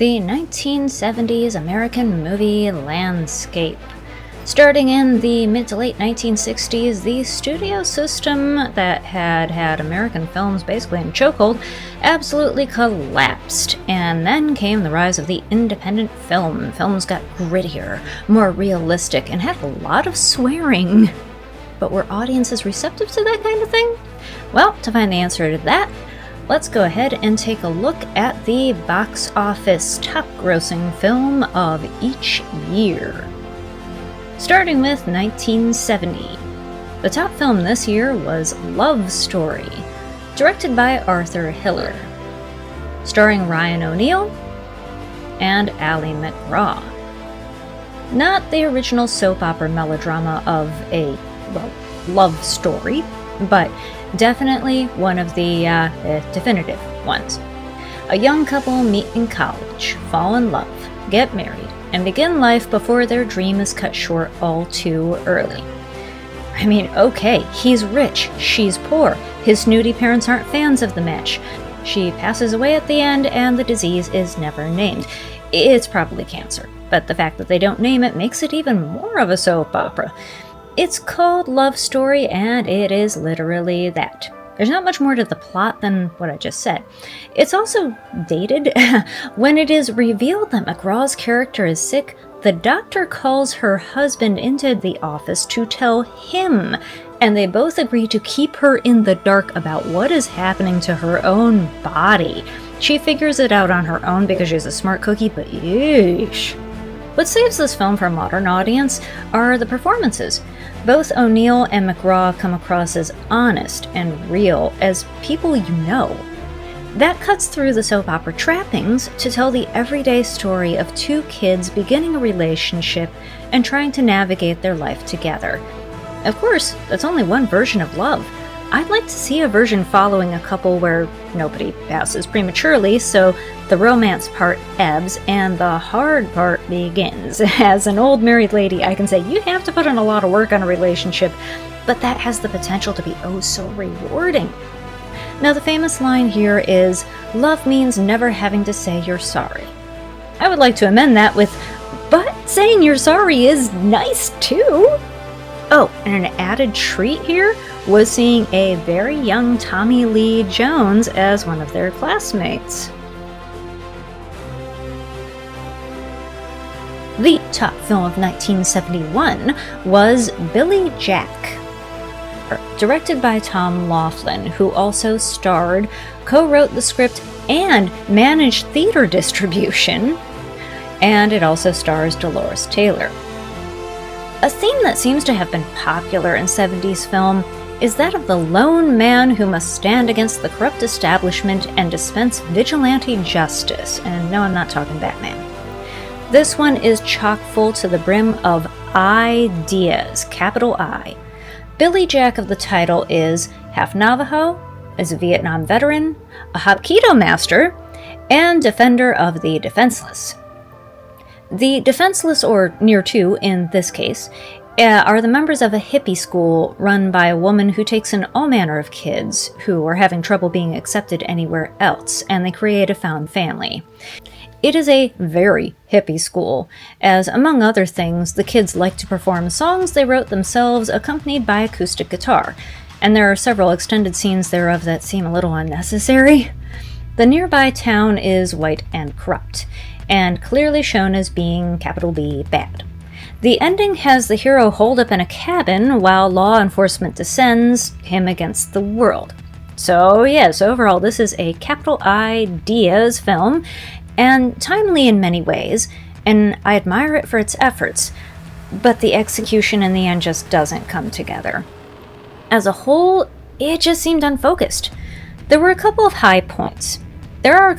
the 1970s American movie landscape. Starting in the mid to late 1960s, the studio system that had American films basically in chokehold absolutely collapsed, and then came the rise of the independent film. Films got grittier, more realistic, and had a lot of swearing. But were audiences receptive to that kind of thing? Well, to find the answer to that, let's go ahead and take a look at the box office top-grossing film of each year. Starting with 1970. The top film this year was Love Story, directed by Arthur Hiller, starring Ryan O'Neal and Ally McGraw. Not the original soap opera melodrama of a, love story, but definitely one of the definitive ones. A young couple meet in college, fall in love, get married, and begin life before their dream is cut short all too early. I mean, okay, he's rich, she's poor, his snooty parents aren't fans of the match. She passes away at the end, and the disease is never named. It's probably cancer, but the fact that they don't name it makes it even more of a soap opera. It's called Love Story, and it is literally that. There's not much more to the plot than what I just said. It's also dated. When it is revealed that McGraw's character is sick, the doctor calls her husband into the office to tell him, and they both agree to keep her in the dark about what is happening to her own body. She figures it out on her own because she's a smart cookie, but yeesh. What saves this film for a modern audience are the performances. Both O'Neal and McGraw come across as honest and real, as people you know. That cuts through the soap opera trappings to tell the everyday story of two kids beginning a relationship and trying to navigate their life together. Of course, that's only one version of love. I'd like to see a version following a couple where nobody passes prematurely, so the romance part ebbs and the hard part begins. As an old married lady, I can say you have to put in a lot of work on a relationship, but that has the potential to be oh so rewarding. Now, the famous line here is, "Love means never having to say you're sorry." I would like to amend that with, "But saying you're sorry is nice too." Oh, and an added treat here was seeing a very young Tommy Lee Jones as one of their classmates. The top film of 1971 was Billy Jack, directed by Tom Laughlin, who also starred, co-wrote the script, and managed theater distribution, and it also stars Dolores Taylor. A theme that seems to have been popular in 70s film is that of the lone man who must stand against the corrupt establishment and dispense vigilante justice. And no, I'm not talking Batman. This one is chock full to the brim of ideas, capital I. Billy Jack of the title is half Navajo, is a Vietnam veteran, a Hapkido master, and defender of the defenseless. The defenseless, or near to in this case, are the members of a hippie school run by a woman who takes in all manner of kids who are having trouble being accepted anywhere else, and they create a found family. It is a very hippie school, as among other things, the kids like to perform songs they wrote themselves accompanied by acoustic guitar, and there are several extended scenes thereof that seem a little unnecessary. The nearby town is white and corrupt, and clearly shown as being capital B bad. The ending has the hero holed up in a cabin while law enforcement descends him against the world. So yes, overall this is a capital Ideas film, and timely in many ways, and I admire it for its efforts, but the execution in the end just doesn't come together. As a whole, it just seemed unfocused. There are a couple of high points. There are a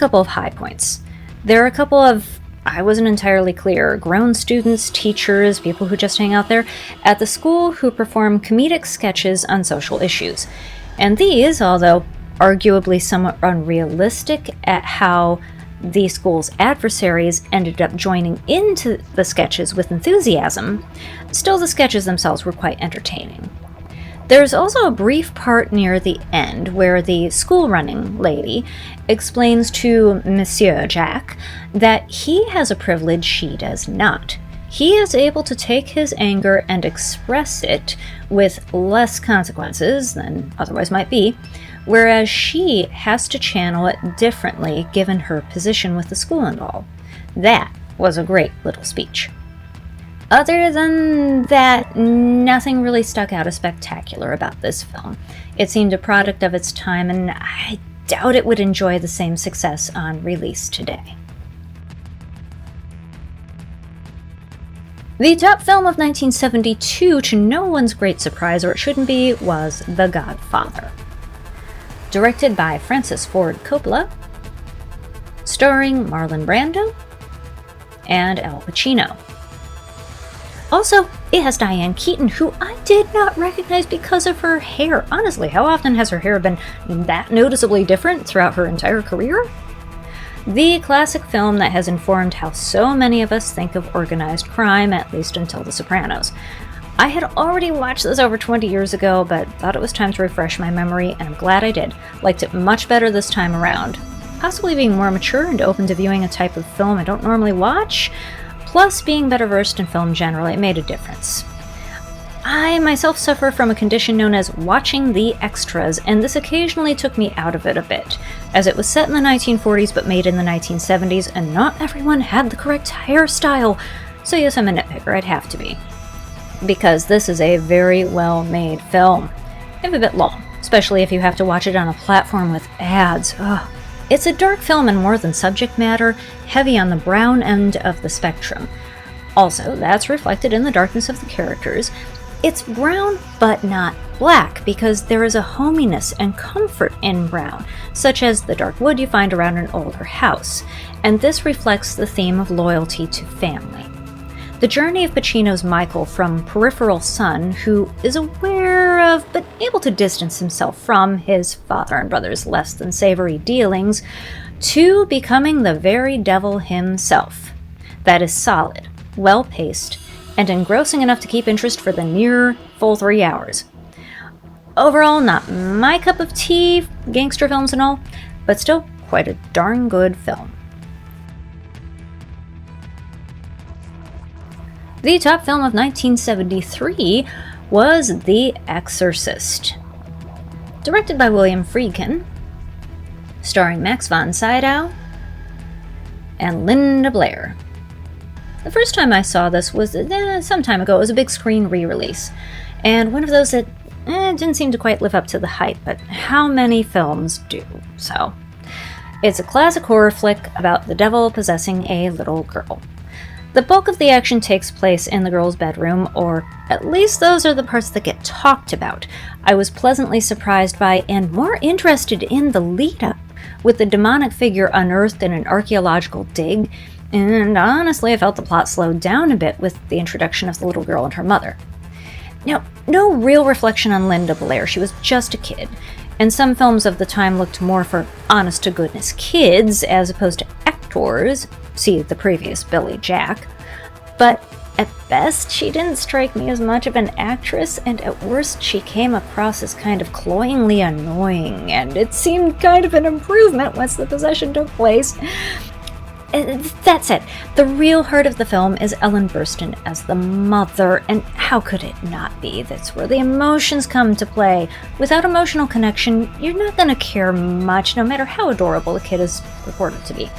couple of, I wasn't entirely clear, grown students, teachers, people who just hang out there at the school who perform comedic sketches on social issues. And these, although arguably somewhat unrealistic at how the school's adversaries ended up joining into the sketches with enthusiasm, still the sketches themselves were quite entertaining. There's also a brief part near the end where the school-running lady explains to Monsieur Jack that he has a privilege she does not. He is able to take his anger and express it with less consequences than otherwise might be, whereas she has to channel it differently given her position with the school and all. That was a great little speech. Other than that, nothing really stuck out as spectacular about this film. It seemed a product of its time, and I doubt it would enjoy the same success on release today. The top film of 1972, to no one's great surprise, or it shouldn't be, was The Godfather. Directed by Francis Ford Coppola, starring Marlon Brando and Al Pacino. Also, it has Diane Keaton, who I did not recognize because of her hair. Honestly, how often has her hair been that noticeably different throughout her entire career? The classic film that has informed how so many of us think of organized crime, at least until The Sopranos. I had already watched this over 20 years ago, but thought it was time to refresh my memory, and I'm glad I did. Liked it much better this time around. Possibly being more mature and open to viewing a type of film I don't normally watch, plus being better versed in film generally, it made a difference. I myself suffer from a condition known as watching the extras, and this occasionally took me out of it a bit, as it was set in the 1940s but made in the 1970s, and not everyone had the correct hairstyle, so yes, I'm a nitpicker, I'd have to be. Because this is a very well-made film. Maybe a bit long, especially if you have to watch it on a platform with ads. Ugh. It's a dark film in more than subject matter, heavy on the brown end of the spectrum. Also, that's reflected in the darkness of the characters. It's brown, but not black, because there is a hominess and comfort in brown, such as the dark wood you find around an older house, and this reflects the theme of loyalty to family. The journey of Pacino's Michael from peripheral son, who is aware of but able to distance himself from his father and brother's less than savory dealings, to becoming the very devil himself. That is solid, well-paced, and engrossing enough to keep interest for the near full 3 hours. Overall, not my cup of tea, gangster films and all, but still quite a darn good film. The top film of 1973 was The Exorcist. Directed by William Friedkin, starring Max von Sydow and Linda Blair. The first time I saw this was some time ago. It was a big screen re-release, and one of those that didn't seem to quite live up to the hype, but how many films do? So, it's a classic horror flick about the devil possessing a little girl. The bulk of the action takes place in the girl's bedroom, or at least those are the parts that get talked about. I was pleasantly surprised by and more interested in the lead-up, with the demonic figure unearthed in an archaeological dig, and honestly I felt the plot slowed down a bit with the introduction of the little girl and her mother. Now, no real reflection on Linda Blair, she was just a kid, and some films of the time looked more for honest-to-goodness kids as opposed to actors, see the previous Billy Jack, but at best she didn't strike me as much of an actress, and at worst she came across as kind of cloyingly annoying, and it seemed kind of an improvement once the possession took place. That said, the real heart of the film is Ellen Burstyn as the mother, and how could it not be? That's where the emotions come to play. Without emotional connection, you're not going to care much, no matter how adorable a kid is reported to be.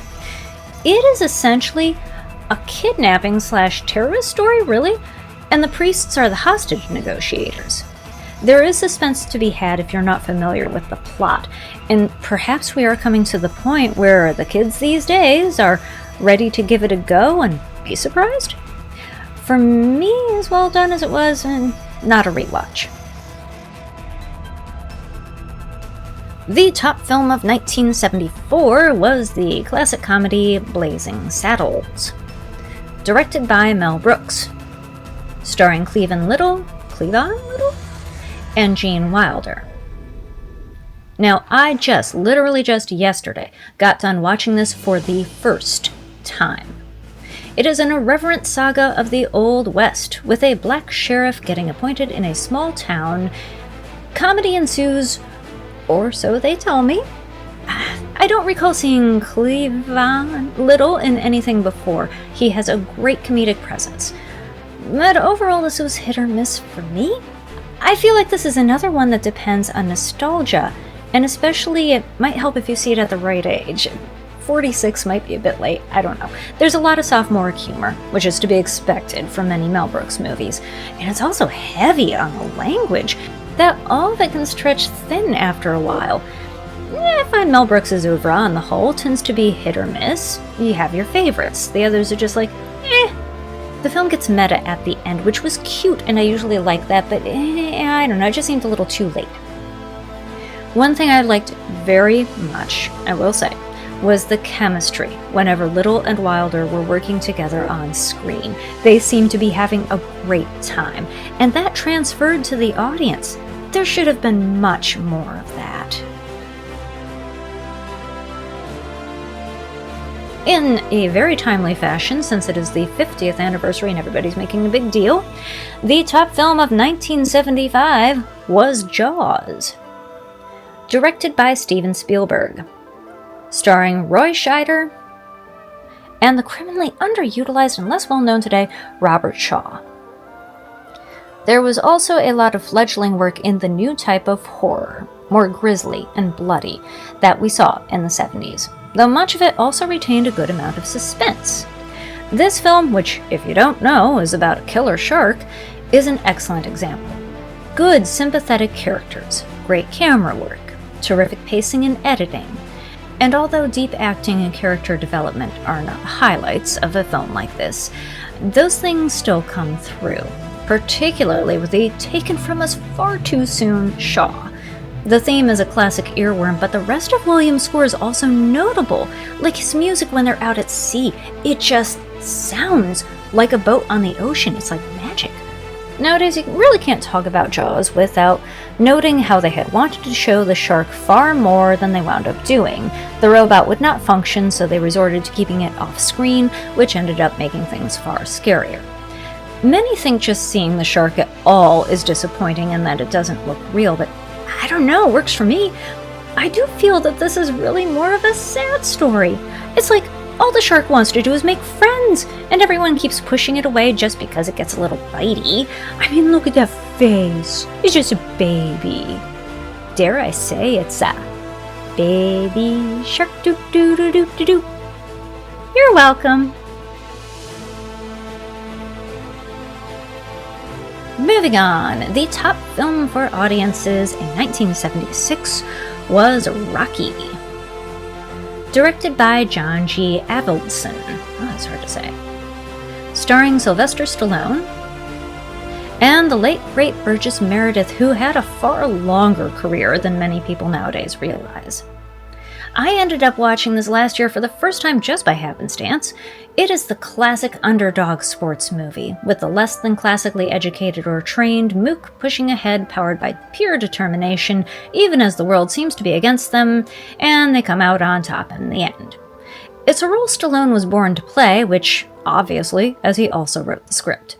It is essentially a kidnapping/terrorist story, really, and the priests are the hostage negotiators. There is suspense to be had if you're not familiar with the plot, and perhaps we are coming to the point where the kids these days are ready to give it a go and be surprised. For me, as well done as it was, and not a rewatch. The top film of 1974 was the classic comedy Blazing Saddles, directed by Mel Brooks, starring Cleavon Little, and Gene Wilder. Now, I literally just yesterday, got done watching this for the first time. It is an irreverent saga of the Old West, with a black sheriff getting appointed in a small town Comedy ensues, or so they tell me. I don't recall seeing Cleavon Little in anything before. He has a great comedic presence. But overall, this was hit or miss for me. I feel like this is another one that depends on nostalgia, and especially it might help if you see it at the right age. 46 might be a bit late, I don't know. There's a lot of sophomoric humor, which is to be expected from many Mel Brooks movies, and it's also heavy on the language, that all of it can stretch thin after a while. I find Mel Brooks' oeuvre on the whole tends to be hit or miss. You have your favorites, the others are just like, eh. The film gets meta at the end, which was cute, and I usually like that, but I don't know, it just seemed a little too late. One thing I liked very much, I will say, was the chemistry whenever Little and Wilder were working together on screen. They seemed to be having a great time, and that transferred to the audience. There should have been much more of that. In a very timely fashion, since it is the 50th anniversary and everybody's making a big deal, the top film of 1975 was Jaws. Directed by Steven Spielberg. Starring Roy Scheider and the criminally underutilized and less well-known today, Robert Shaw. There was also a lot of fledgling work in the new type of horror, more grisly and bloody, that we saw in the 70s, though much of it also retained a good amount of suspense. This film, which, if you don't know, is about a killer shark, is an excellent example. Good, sympathetic characters, great camera work, terrific pacing and editing, and although deep acting and character development are not highlights of a film like this, those things still come through, particularly with the taken from us far too soon Shaw. The theme is a classic earworm, but the rest of Williams' score is also notable, like his music when they're out at sea. It just sounds like a boat on the ocean. It's like magic. Nowadays, you really can't talk about Jaws without noting how they had wanted to show the shark far more than they wound up doing. The robot would not function, so they resorted to keeping it off screen, which ended up making things far scarier. Many think just seeing the shark at all is disappointing and that it doesn't look real, but I don't know, works for me. I do feel that this is really more of a sad story. It's like all the shark wants to do is make friends, and everyone keeps pushing it away just because it gets a little bitey. I mean, look at that face. It's just a baby. Dare I say it's a baby shark doo doo doo doo doo doo. You're welcome. Moving on, the top film for audiences in 1976 was Rocky. Directed by John G. Avildsen. Oh, that's hard to say. Starring Sylvester Stallone and the late great Burgess Meredith, who had a far longer career than many people nowadays realize. I ended up watching this last year for the first time just by happenstance. It is the classic underdog sports movie, with the less than classically educated or trained mook pushing ahead powered by pure determination, even as the world seems to be against them, and they come out on top in the end. It's a role Stallone was born to play, which, obviously, as he also wrote the script.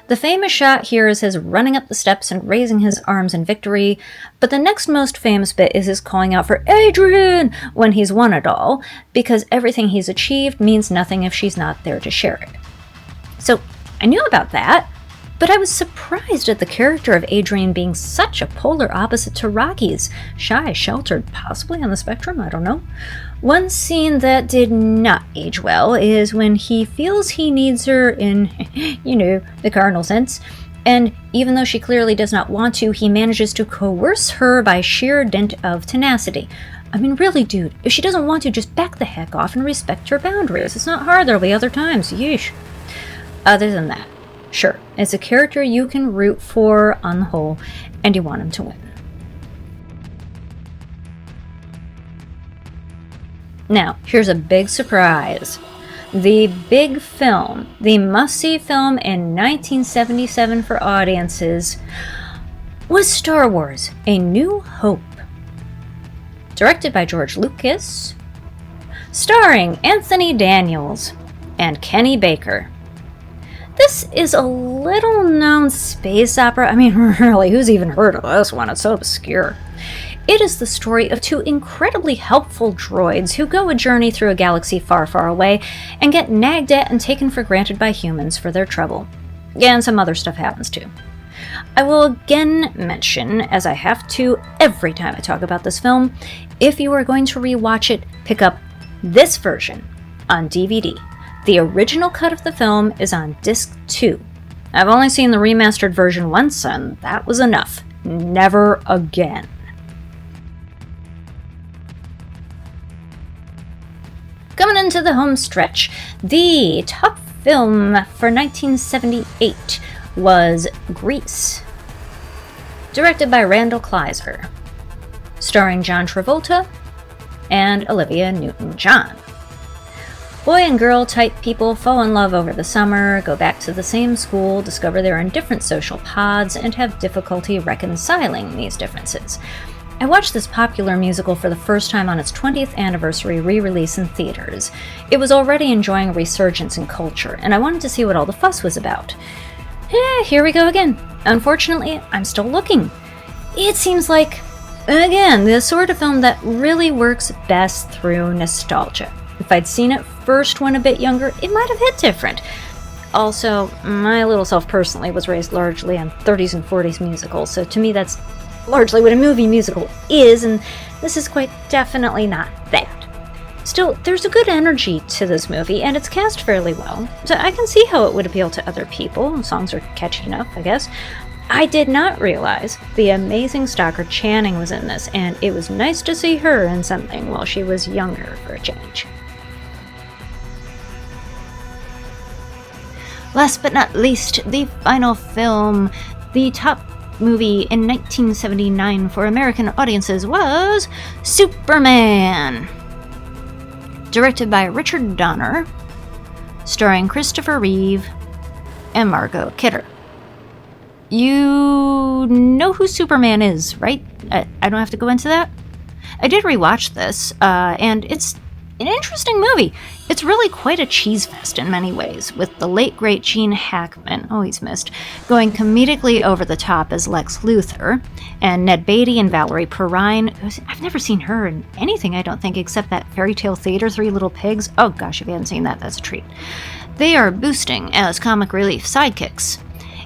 The famous shot here is his running up the steps and raising his arms in victory, but the next most famous bit is his calling out for Adrian when he's won it all, because everything he's achieved means nothing if she's not there to share it. So, I knew about that, but I was surprised at the character of Adrian being such a polar opposite to Rocky's. Shy, sheltered, possibly on the spectrum, I don't know. One scene that did not age well is when he feels he needs her in, the cardinal sense, and even though she clearly does not want to, he manages to coerce her by sheer dint of tenacity. I mean, really, dude, if she doesn't want to, just back the heck off and respect her boundaries. It's not hard, there'll be other times, yeesh. Other than that, sure, it's a character you can root for on the whole, and you want him to win. Now, here's a big surprise. The big film, the must-see film in 1977 for audiences, was Star Wars: A New Hope. Directed by George Lucas, starring Anthony Daniels and Kenny Baker. This is a little known space opera. I mean, really, who's even heard of this one? It's so obscure. It is the story of two incredibly helpful droids who go a journey through a galaxy far, far away and get nagged at and taken for granted by humans for their trouble. Yeah, and some other stuff happens too. I will again mention, as I have to every time I talk about this film, if you are going to rewatch it, pick up this version on DVD. The original cut of the film is on disc 2. I've only seen the remastered version once, and that was enough. Never again. Coming into the home stretch, the top film for 1978 was Grease, directed by Randall Kleiser, starring John Travolta and Olivia Newton-John. Boy and girl type people fall in love over the summer, go back to the same school, discover they're in different social pods, and have difficulty reconciling these differences. I watched this popular musical for the first time on its 20th anniversary re-release in theaters. It was already enjoying a resurgence in culture, and I wanted to see what all the fuss was about. Here we go again. Unfortunately, I'm still looking. It seems like, again, the sort of film that really works best through nostalgia. If I'd seen it first when a bit younger, it might have hit different. Also, my little self personally was raised largely on 30s and 40s musicals, so to me that's largely what a movie musical is, and this is quite definitely not that. Still, there's a good energy to this movie, and it's cast fairly well, so I can see how it would appeal to other people. Songs are catchy enough, I guess. I did not realize the amazing Stockard Channing was in this, and it was nice to see her in something while she was younger for a change. Last but not least, the final film, the top movie in 1979 for American audiences was Superman, directed by Richard Donner, starring Christopher Reeve and Margot Kidder. You know who Superman is, right? I don't have to go into that. I did rewatch this, and it's an interesting movie. It's really quite a cheese fest in many ways, with the late great Gene Hackman, oh he's missed, going comedically over the top as Lex Luthor, and Ned Beatty and Valerie Perrine. I've never seen her in anything, I don't think, except that Fairy Tale Theater, Three Little Pigs. Oh gosh, if you haven't seen that, that's a treat. They are boosting as comic relief sidekicks.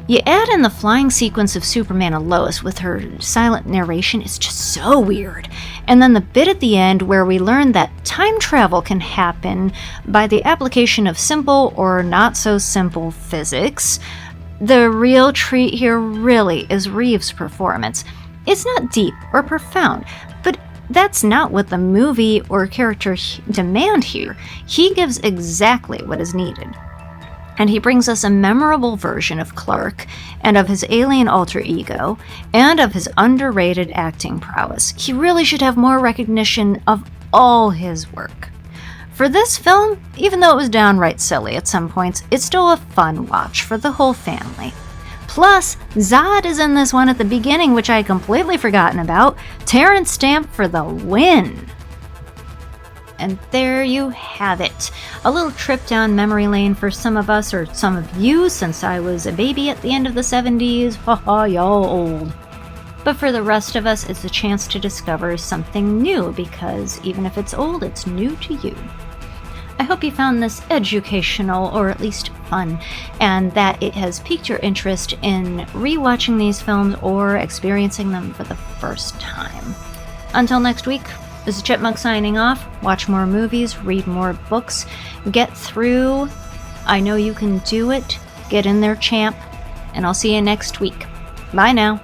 You add in the flying sequence of Superman and Lois with her silent narration, it's just so weird. And then the bit at the end where we learn that time travel can happen by the application of simple or not so simple physics. The real treat here really is Reeves' performance. It's not deep or profound, but that's not what the movie or character demand here. He gives exactly what is needed. And he brings us a memorable version of Clark, and of his alien alter ego, and of his underrated acting prowess. He really should have more recognition of all his work. For this film, even though it was downright silly at some points, it's still a fun watch for the whole family. Plus, Zod is in this one at the beginning, which I had completely forgotten about. Terrence Stamp for the win! And there you have it. A little trip down memory lane for some of us, or some of you, since I was a baby at the end of the 70s. Haha, y'all old. But for the rest of us, it's a chance to discover something new, because even if it's old, it's new to you. I hope you found this educational, or at least fun, and that it has piqued your interest in rewatching these films or experiencing them for the first time. Until next week, this is Chipmunk signing off. Watch more movies, read more books, get through. I know you can do it. Get in there, champ. And I'll see you next week. Bye now.